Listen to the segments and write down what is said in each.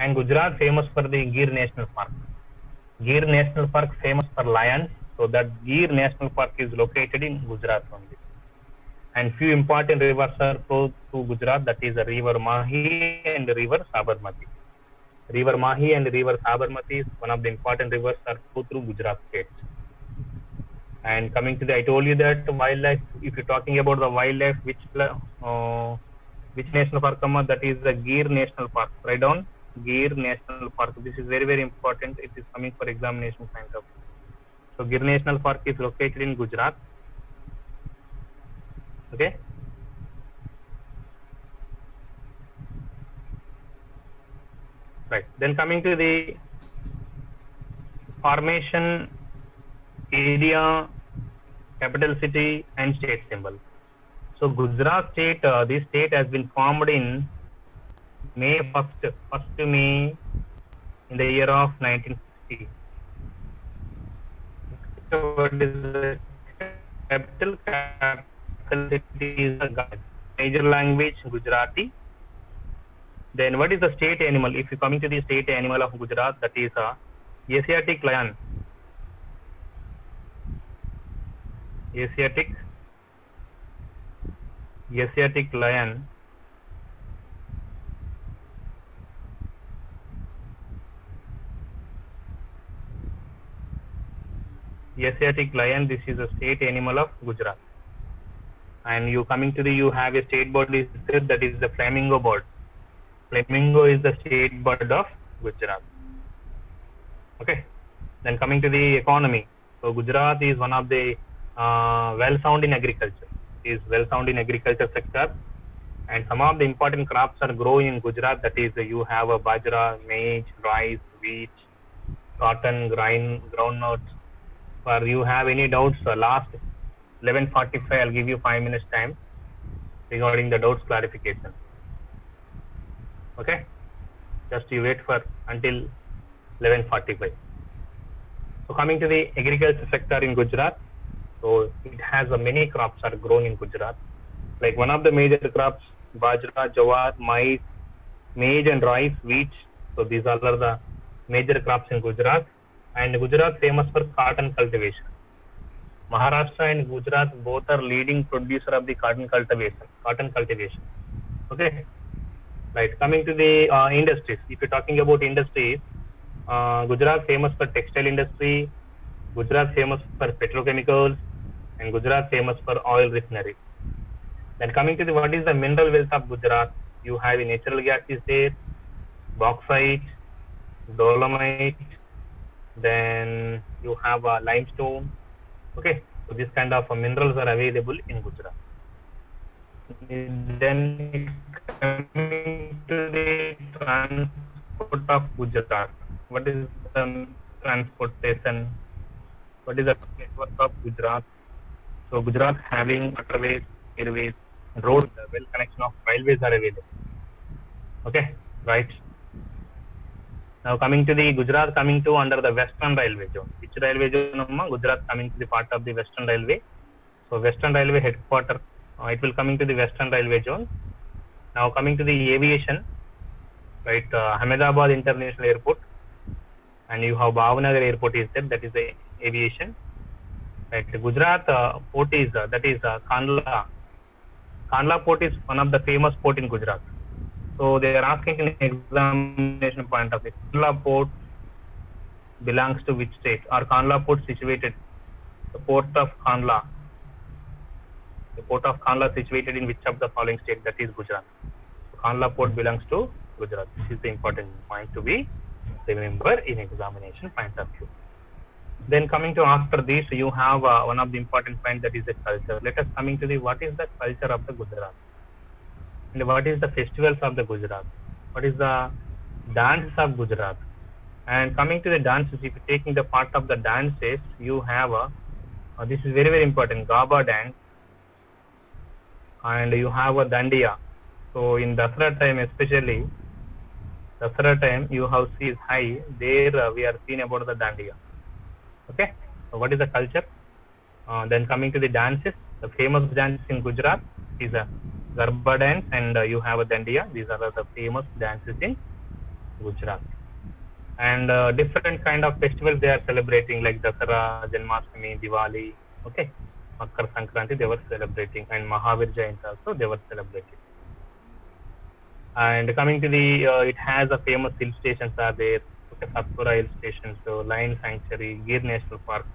And Gujarat famous for the Gir National Park. Gir National Park famous for lions. So that Gir National Park is located in Gujarat only. And few important rivers are flow through Gujarat. That is the River Mahi and the River Sabarmati. River Mahi and River Sabarmati is one of the important rivers that flow through Gujarat state. And coming to the, I told you that wildlife. If you're talking about the wildlife, which national park come up? That is the Gir National Park. Write down Gir National Park. This is very important. It is coming for examination point of view. So Gir National Park is located in Gujarat. Okay. Right. Then coming to the formation, area, capital city, and state symbol. So Gujarat state, this state has been formed in May 1st May in the year of 1960. What is the capital? Capital city is the major language Gujarati. Then what is the state animal? If you coming to the state animal of Gujarat, that is Asiatic lion. Asiatic lion. Asiatic lion. This is a state animal of Gujarat. And you coming to the, you have a state bird is there, that is the flamingo bird. Flamingo is the state bird of Gujarat. Okay. Then coming to the economy. So Gujarat is one of the well sound in agriculture. Is well sound in agriculture sector, and some of the important crops are growing in Gujarat. That is, you have a bajra, maize, rice, wheat, cotton, groundnuts. For you have any doubts, last 11:45, I'll give you 5 minutes time regarding the doubts clarification. Okay, just you wait for until 11:45. So coming to the agriculture sector in Gujarat, so it has many crops are grown in Gujarat. Like one of the major crops, bajra, jawar, maize, and rice, wheat. So these are the major crops in Gujarat. And Gujarat famous for cotton cultivation. Maharashtra and Gujarat both are leading producer of the cotton cultivation. Okay. Right. Coming to the industries. If you're talking about industries, Gujarat famous for textile industry, Gujarat famous for petrochemicals, and Gujarat famous for oil refinery. Then coming to the, what is the mineral wealth of Gujarat? You have a natural gas is there, bauxite, dolomite, then you have a limestone. Okay, so this kind of minerals are available in Gujarat. Then coming to the transport of Gujarat. What is the transportation? What is the network of Gujarat? So Gujarat having waterways, airways, roads, well connection of railways are available. Okay, right. Now coming to the Gujarat, coming to under the Western Railway zone. Which railway zone? Gujarat coming to the part of the Western Railway. So Western Railway headquarter, it will coming to the Western Railway zone. Now coming to the aviation, right? Ahmedabad International Airport, and you have Bhavnagar Airport is there. That is the aviation. Right. Gujarat port is that is Kandla. Kandla port is one of the famous port in Gujarat. So they are asking in examination point of view, Kandla port belongs to which state? Or Kandla port situated? The port of Kandla. The port of Kandla situated in which of the following state? That is Gujarat. So Kandla port belongs to Gujarat. This is the important point to be remember in examination point of view. Then coming to after this, you have one of the important points, that is the culture. Let us coming to the, what is the culture of the Gujarat? And what is the festivals of the Gujarat? What is the dance of Gujarat? And coming to the dances, if you taking the part of the dances, you have this is very important, Gaba dance, and you have a Dandiya. So in Dasara time, especially Dasara time, you have seen high there. We are seeing about the Dandiya. Okay, so what is the culture? Then coming to the dances, the famous dance in Gujarat is a Garba dance, and you have a Dandiya. These are the famous dances in Gujarat. And different kind of festivals they are celebrating, like Dasara, Janmashtami, Diwali, okay, Makar Sankranti they were celebrating, and Mahavir Jayanti also they were celebrating. And coming to the, it has a famous hill stations are there, okay, Satpura hill station, so Lion Sanctuary, Gir National Park.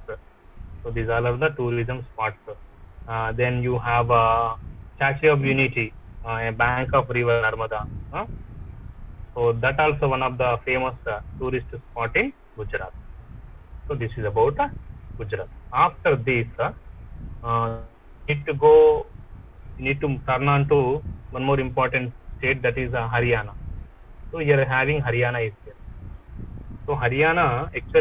So these all are the tourism spots. Then you have Statue of Unity, a bank of River Narmada. So that also one of the famous tourist spot in Gujarat. So this is about Gujarat. After this, need to go, need to turn on to one more important state, that is Haryana. So here having Haryana is there. So Haryana actually